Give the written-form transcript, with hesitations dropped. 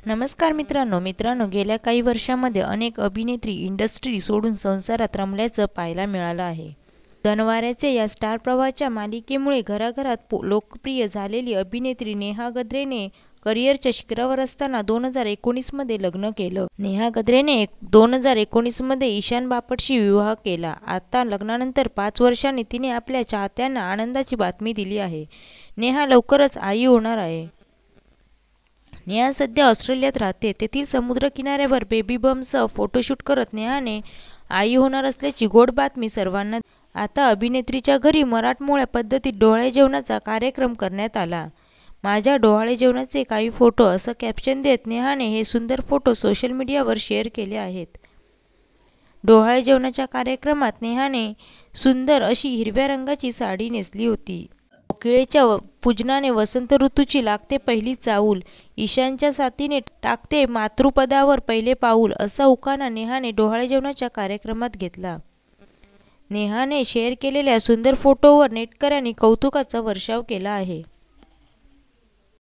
नमस्कार मित्रांनो, गेल्या काही वर्षांमध्ये अनेक अभिनेत्री इंडस्ट्री सोडून संसारात रमल्याचं पाहायला मिळालं आहे. जनवाऱ्याचे या स्टार प्रवाहाच्या मालिकेमुळे घराघरात लोकप्रिय झालेली अभिनेत्री नेहा गद्रेने करिअरच्या शिखरावर असताना 2019 मध्ये लग्न केलं. नेहा गद्रेने 2019 मध्ये ईशान बापटशी विवाह केला. आता लग्नानंतर 5 वर्षांनी तिने आपल्या चाहत्यांना आनंदाची बातमी दिली आहे. नेहा लवकरच आई होणार आहे. नेहा सध्या ऑस्ट्रेलियात राहते. तेथील समुद्रकिनाऱ्यावर बेबी बंपसह फोटोशूट करत नेहाने आई होणार असल्याची गोड बातमी सर्वांना. आता अभिनेत्रीच्या घरी मराठमोळ्या पद्धतीत डोहाळे जेवणाचा कार्यक्रम करण्यात आला. माझ्या डोहाळे जेवणाचे काही फोटो असं कॅप्शन देत नेहाने हे सुंदर फोटो सोशल मीडियावर शेअर केले आहेत. डोहाळे जेवणाच्या कार्यक्रमात नेहाने सुंदर अशी हिरव्या रंगाची साडी नेसली होती. कोकिळेच्या पूजनाने वसंत ऋतूची लागते पहिली चाहूल, ईशानच्या साथीने टाकते मातृपदावर पहिले पाऊल, असा उखाणा नेहाने डोहाळे जेवणाच्या कार्यक्रमात घेतला. नेहाने शेअर केलेल्या सुंदर फोटोवर नेटकऱ्यांनी कौतुकाचा वर्षाव केला आहे.